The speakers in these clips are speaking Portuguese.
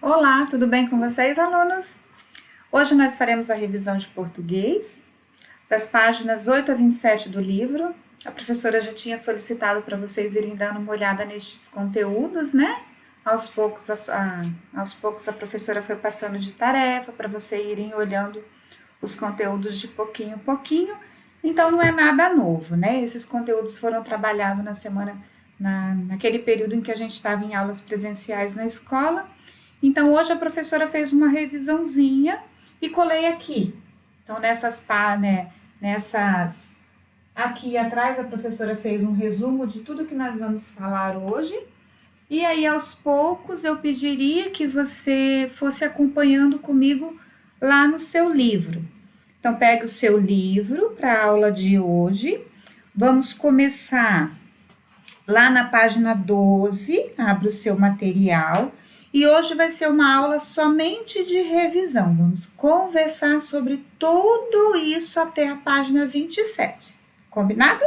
Olá, tudo bem com vocês, alunos? Hoje nós faremos a revisão de português das páginas 8 a 27 do livro. A professora já tinha solicitado para vocês irem dando uma olhada nestes conteúdos, né? Aos poucos a professora foi passando de tarefa para vocês irem olhando os conteúdos de pouquinho em pouquinho. Então não é nada novo, né? Esses conteúdos foram trabalhados na semana, naquele período em que a gente estava em aulas presenciais na escola. Então, hoje a professora fez uma revisãozinha e colei aqui. Então, aqui atrás a professora fez um resumo de tudo que nós vamos falar hoje. E aí, aos poucos, eu pediria que você fosse acompanhando comigo lá no seu livro. Então, pegue o seu livro para a aula de hoje. Vamos começar lá na página 12, abre o seu material. E hoje vai ser uma aula somente de revisão. Vamos conversar sobre tudo isso até a página 27. Combinado?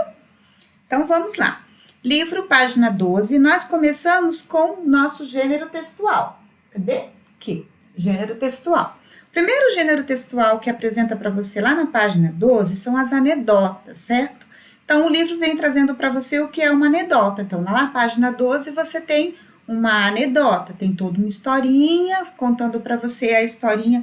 Então, vamos lá. Livro, página 12. Nós começamos com nosso gênero textual. Cadê? Aqui, gênero textual. O primeiro gênero textual que apresenta para você lá na página 12 são as anedotas, certo? Então, o livro vem trazendo para você o que é uma anedota. Então, na página 12 você tem uma anedota, tem toda uma historinha, contando para você a historinha,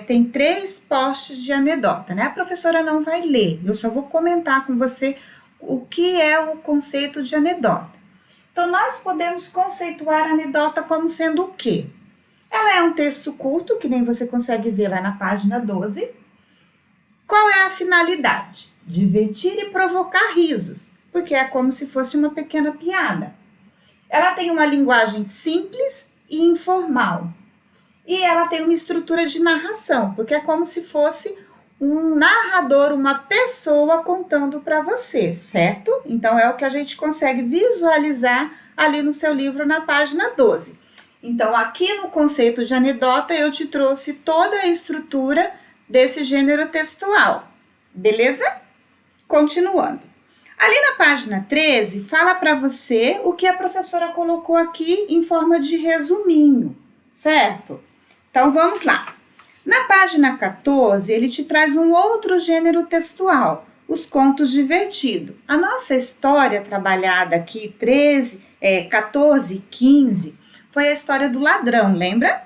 tem 3 postes de anedota, né? A professora não vai ler, eu só vou comentar com você o que é o conceito de anedota. Então, nós podemos conceituar a anedota como sendo o quê? Ela é um texto curto, que nem você consegue ver lá na página 12. Qual é a finalidade? Divertir e provocar risos, porque é como se fosse uma pequena piada. Ela tem uma linguagem simples e informal. E ela tem uma estrutura de narração, porque é como se fosse um narrador, uma pessoa contando para você, certo? Então, é o que a gente consegue visualizar ali no seu livro na página 12. Então, aqui no conceito de anedota, eu te trouxe toda a estrutura desse gênero textual. Beleza? Continuando. Ali na página 13, fala para você o que a professora colocou aqui em forma de resuminho, certo? Então, vamos lá. Na página 14, ele te traz um outro gênero textual, os contos divertidos. A nossa história trabalhada aqui, 14 e 15, foi a história do ladrão, lembra?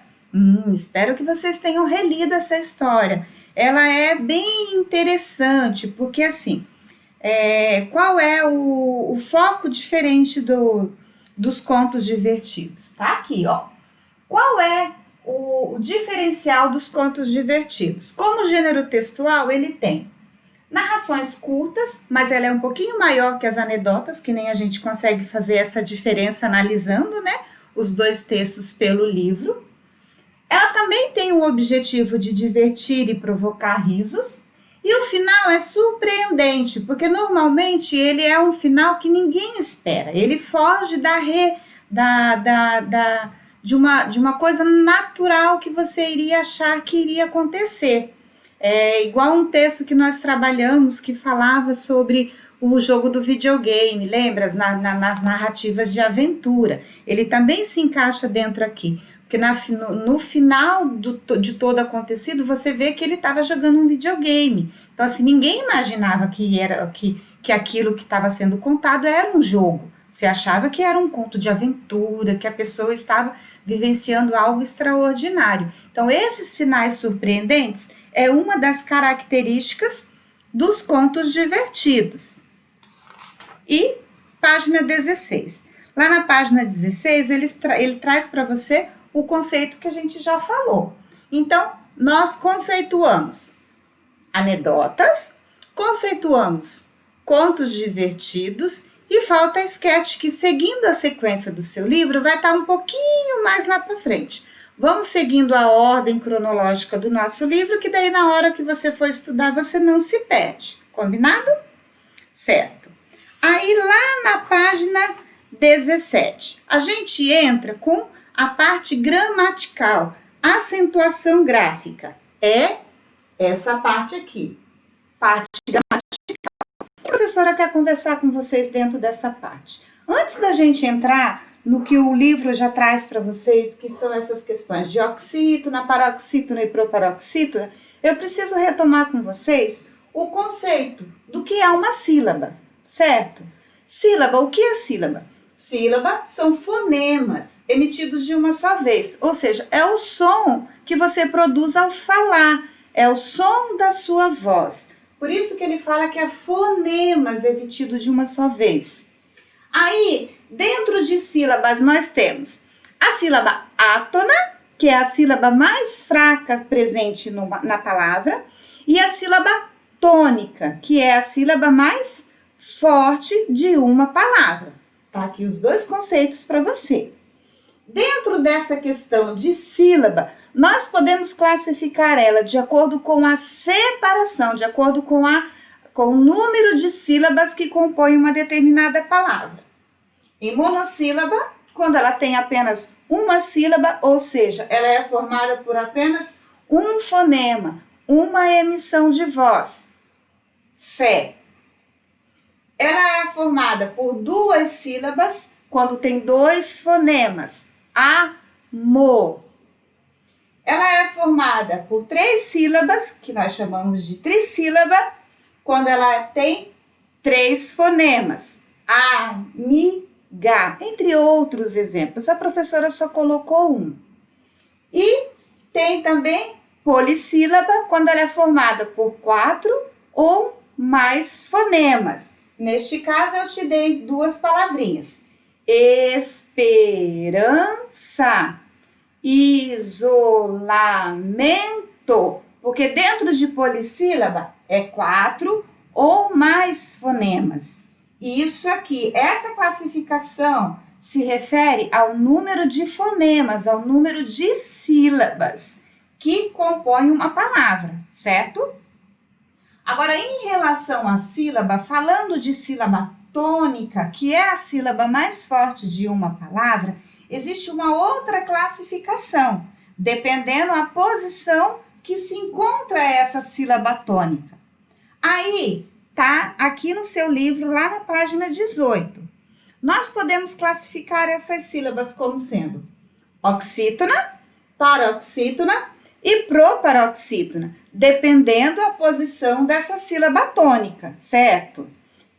Espero que vocês tenham relido essa história. Ela é bem interessante, porque assim... qual é o foco diferente dos contos divertidos? Tá aqui, ó. Qual é o diferencial dos contos divertidos? Como gênero textual, ele tem narrações curtas, mas ela é um pouquinho maior que as anedotas, que nem a gente consegue fazer essa diferença analisando, né, os 2 textos pelo livro. Ela também tem o objetivo de divertir e provocar risos. E o final é surpreendente, porque normalmente ele é um final que ninguém espera. Ele foge de uma coisa natural que você iria achar que iria acontecer. É igual um texto que nós trabalhamos que falava sobre o jogo do videogame, lembra? Nas narrativas de aventura. Ele também se encaixa dentro aqui. Porque no final de todo acontecido, você vê que ele estava jogando um videogame. Então, assim, ninguém imaginava que aquilo que estava sendo contado era um jogo. Você achava que era um conto de aventura, que a pessoa estava vivenciando algo extraordinário. Então, esses finais surpreendentes é uma das características dos contos divertidos. E página 16. Lá na página 16, ele traz para você o conceito que a gente já falou. Então, nós conceituamos anedotas, conceituamos contos divertidos e falta a sketch, que seguindo a sequência do seu livro vai estar um pouquinho mais lá para frente. Vamos seguindo a ordem cronológica do nosso livro, que daí na hora que você for estudar você não se perde. Combinado? Certo. Aí lá na página 17, a gente entra com a parte gramatical, acentuação gráfica, é essa parte aqui, parte gramatical. A professora quer conversar com vocês dentro dessa parte. Antes da gente entrar no que o livro já traz para vocês, que são essas questões de oxítona, paroxítona e proparoxítona, eu preciso retomar com vocês o conceito do que é uma sílaba, certo? Sílaba, o que é sílaba? Sílaba são fonemas emitidos de uma só vez, ou seja, é o som que você produz ao falar, é o som da sua voz. Por isso que ele fala que é fonemas emitidos de uma só vez. Aí, dentro de sílabas, nós temos a sílaba átona, que é a sílaba mais fraca presente na palavra, e a sílaba tônica, que é a sílaba mais forte de uma palavra. Tá aqui os dois conceitos para você. Dentro dessa questão de sílaba, nós podemos classificar ela de acordo com a separação, de acordo com o número de sílabas que compõem uma determinada palavra. Em monossílaba, quando ela tem apenas uma sílaba, ou seja, ela é formada por apenas um fonema, uma emissão de voz. Fé. Ela é formada por duas sílabas, quando tem dois fonemas. Amor. Ela é formada por três sílabas, que nós chamamos de trissílaba, quando ela tem três fonemas. Amiga, entre outros exemplos. A professora só colocou um. E tem também polissílaba, quando ela é formada por quatro ou mais fonemas. Neste caso, eu te dei duas palavrinhas. Esperança, isolamento, porque dentro de polissílaba é quatro ou mais fonemas. E isso aqui, essa classificação se refere ao número de fonemas, ao número de sílabas que compõem uma palavra, certo? Agora, em relação à sílaba, falando de sílaba tônica, que é a sílaba mais forte de uma palavra, existe uma outra classificação, dependendo da posição que se encontra essa sílaba tônica. Aí, tá aqui no seu livro, lá na página 18. Nós podemos classificar essas sílabas como sendo oxítona, paroxítona e proparoxítona, dependendo da posição dessa sílaba tônica, certo?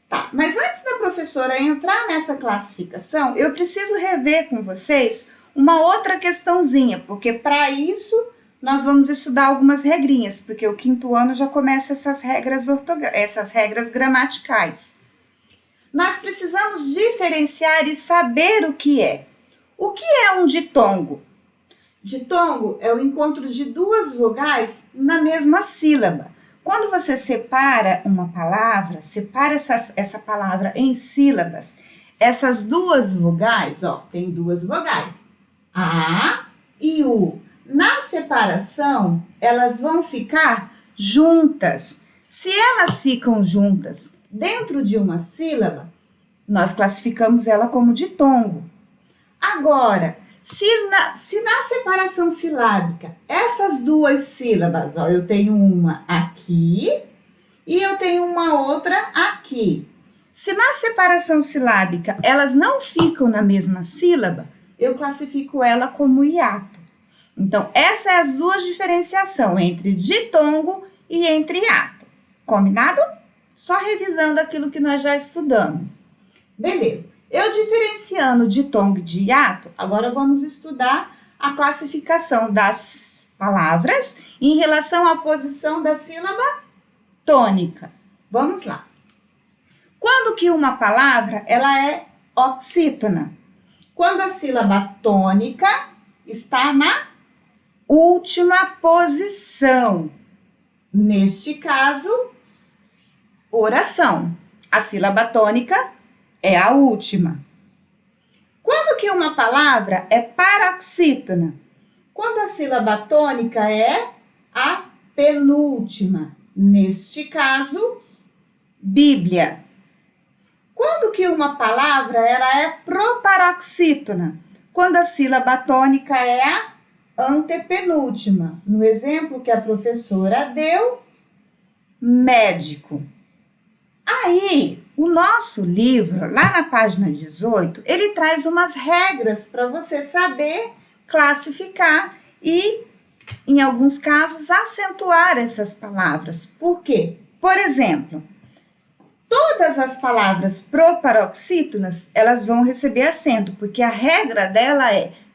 Tá, mas antes da professora entrar nessa classificação, eu preciso rever com vocês uma outra questãozinha, porque para isso nós vamos estudar algumas regrinhas, porque o quinto ano já começa essas regras gramaticais. Nós precisamos diferenciar e saber o que é. O que é um ditongo? Ditongo é o encontro de duas vogais na mesma sílaba. Quando você separa uma palavra, separa essa palavra em sílabas, essas duas vogais, ó, tem duas vogais, A e U. Na separação, elas vão ficar juntas. Se elas ficam juntas dentro de uma sílaba, nós classificamos ela como ditongo. Agora, se na separação silábica, essas duas sílabas, ó, eu tenho uma aqui e eu tenho uma outra aqui. Se na separação silábica elas não ficam na mesma sílaba, eu classifico ela como hiato. Então, essa é as duas diferenciações entre ditongo e entre hiato. Combinado? Só revisando aquilo que nós já estudamos. Beleza. Eu diferenciando ditongo de hiato, agora vamos estudar a classificação das palavras em relação à posição da sílaba tônica. Vamos lá. Quando que uma palavra ela é oxítona? Quando a sílaba tônica está na última posição. Neste caso, oração. A sílaba tônica é a última. Quando que uma palavra é paroxítona? Quando a sílaba tônica é a penúltima. Neste caso, Bíblia. Quando que uma palavra ela é proparoxítona? Quando a sílaba tônica é a antepenúltima. No exemplo que a professora deu, médico. Aí, o nosso livro, lá na página 18, ele traz umas regras para você saber classificar e, em alguns casos, acentuar essas palavras. Por quê? Por exemplo, todas as palavras proparoxítonas, elas vão receber acento, porque a regra dela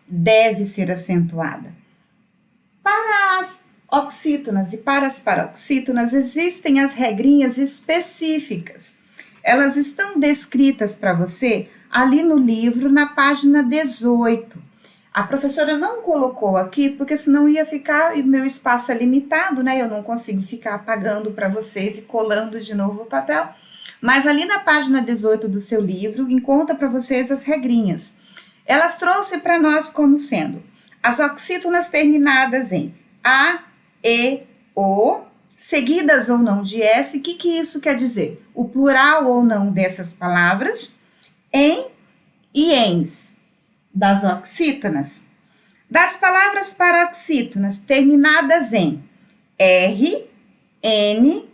deve ser acentuada. Para as oxítonas e para as paroxítonas, existem as regrinhas específicas. Elas estão descritas para você ali no livro, na página 18. A professora não colocou aqui, porque senão ia ficar, e meu espaço é limitado, né? Eu não consigo ficar apagando para vocês e colando de novo o papel. Mas ali na página 18 do seu livro, encontra para vocês as regrinhas. Elas trouxe para nós como sendo as oxítonas terminadas em A, E, O, seguidas ou não de S. O que isso quer dizer? O plural ou não dessas palavras, em e ens, das oxítonas. Das palavras paroxítonas terminadas em R, N,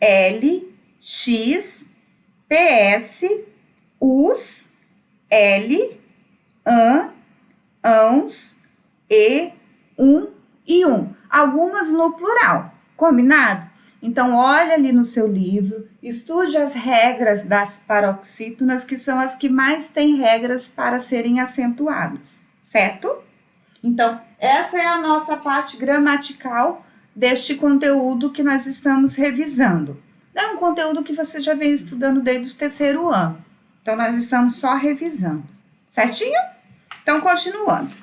L, X, PS, US, L, AN, ANS, E, e algumas no plural, combinado? Então, olha ali no seu livro, estude as regras das paroxítonas, que são as que mais têm regras para serem acentuadas, certo? Então, essa é a nossa parte gramatical deste conteúdo que nós estamos revisando. É um conteúdo que você já vem estudando desde o terceiro ano. Então, nós estamos só revisando, certinho? Então, continuando.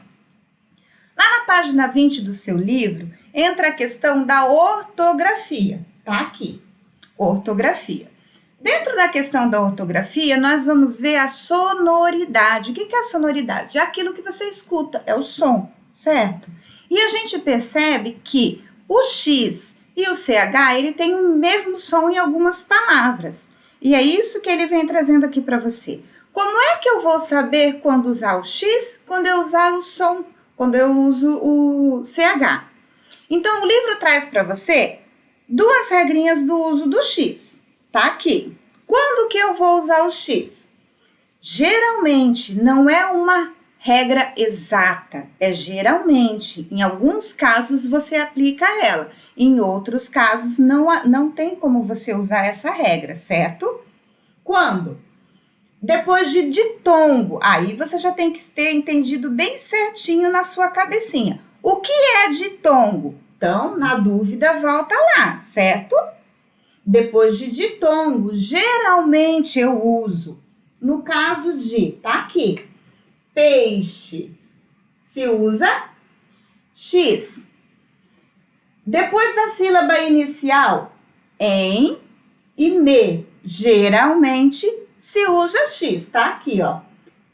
Lá na página 20 do seu livro, entra a questão da ortografia. Tá aqui, ortografia. Dentro da questão da ortografia, nós vamos ver a sonoridade. O que é a sonoridade? É aquilo que você escuta, é o som, certo? E a gente percebe que o X e o CH, ele tem o mesmo som em algumas palavras. E é isso que ele vem trazendo aqui para você. Como é que eu vou saber quando usar o X, quando eu usar o som, quando eu uso o CH? Então, o livro traz para você duas regrinhas do uso do X. Tá aqui. Quando que eu vou usar o X? Geralmente, não é uma regra exata, é geralmente. Em alguns casos, você aplica ela. Em outros casos, não tem como você usar essa regra, certo? Quando? Depois de ditongo. Aí você já tem que ter entendido bem certinho na sua cabecinha. O que é ditongo? Então, na dúvida, volta lá, certo? Depois de ditongo, geralmente eu uso, no caso de, tá aqui, peixe, se usa X. Depois da sílaba inicial, em e me, geralmente se usa X, tá aqui, ó.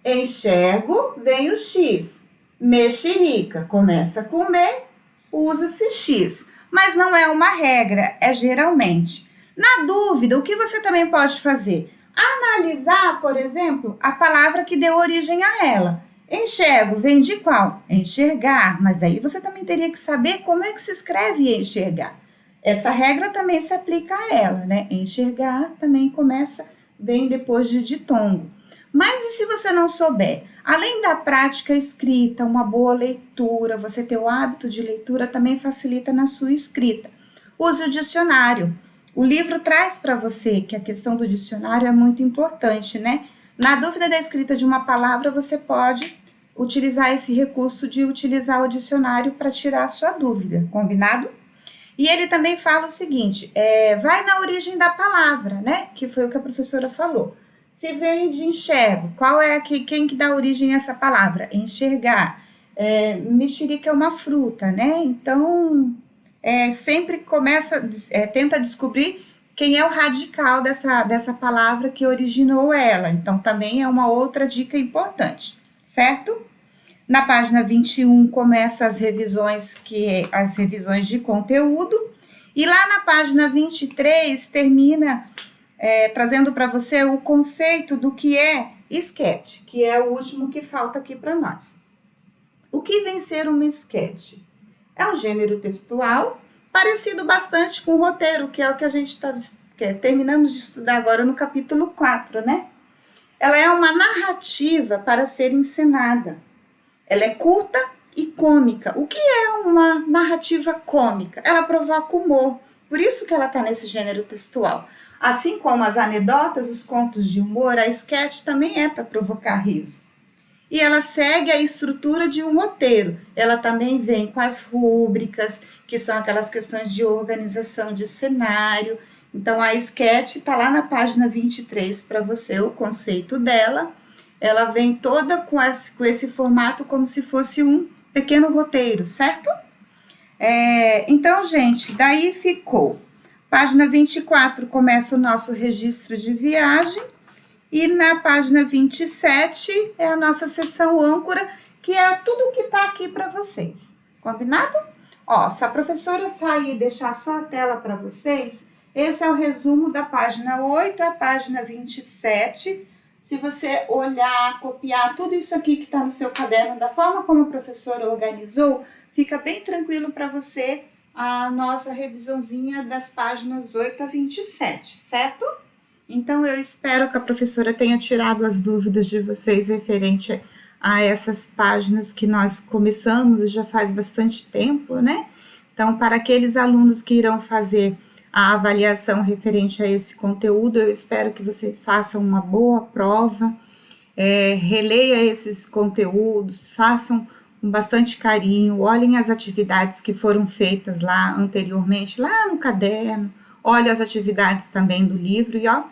Enxergo, vem o X. Mexerica, começa com me, usa-se X. Mas não é uma regra, é geralmente. Na dúvida, o que você também pode fazer? Analisar, por exemplo, a palavra que deu origem a ela. Enxergo, vem de qual? Enxergar, mas daí você também teria que saber como é que se escreve enxergar. Essa regra também se aplica a ela, né? Enxergar também vem depois de ditongo. Mas e se você não souber? Além da prática escrita, uma boa leitura, você ter o hábito de leitura também facilita na sua escrita. Use o dicionário. O livro traz para você que a questão do dicionário é muito importante, né? Na dúvida da escrita de uma palavra, você pode utilizar esse recurso de utilizar o dicionário para tirar a sua dúvida, combinado? E ele também fala o seguinte, vai na origem da palavra, né? Que foi o que a professora falou. Se vem de enxergo, quem que dá origem a essa palavra? Enxergar. Mexerica é uma fruta, né? Então, sempre tenta descobrir quem é o radical dessa palavra que originou ela. Então, também é uma outra dica importante, certo? Na página 21 começa as revisões de conteúdo. E lá na página 23 termina trazendo para você o conceito do que é esquete, que é o último que falta aqui para nós. O que vem ser uma esquete? É um gênero textual parecido bastante com o roteiro, que é o que a gente está que terminamos de estudar agora no capítulo 4, né? Ela é uma narrativa para ser encenada. Ela é curta e cômica. O que é uma narrativa cômica? Ela provoca humor. Por isso que ela está nesse gênero textual. Assim como as anedotas, os contos de humor, a esquete também é para provocar riso. E ela segue a estrutura de um roteiro. Ela também vem com as rúbricas, que são aquelas questões de organização de cenário. Então, a esquete está lá na página 23 para você, o conceito dela. Ela vem toda com esse formato como se fosse um pequeno roteiro, certo? Então, gente, daí ficou. Página 24 começa o nosso registro de viagem. E na página 27 é a nossa seção âncora, que é tudo que está aqui para vocês. Combinado? Ó, se a professora sair e deixar só a tela para vocês, esse é o resumo da página 8 à página 27. Se você olhar, copiar tudo isso aqui que está no seu caderno, da forma como a professora organizou, fica bem tranquilo para você a nossa revisãozinha das páginas 8 a 27, certo? Então, eu espero que a professora tenha tirado as dúvidas de vocês referente a essas páginas que nós começamos e já faz bastante tempo, né? Então, para aqueles alunos que irão fazer a avaliação referente a esse conteúdo, eu espero que vocês façam uma boa prova, releia esses conteúdos, façam com bastante carinho, olhem as atividades que foram feitas lá anteriormente, lá no caderno, olhem as atividades também do livro e ó,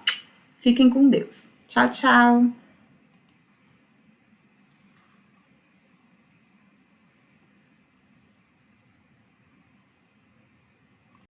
fiquem com Deus. Tchau, tchau!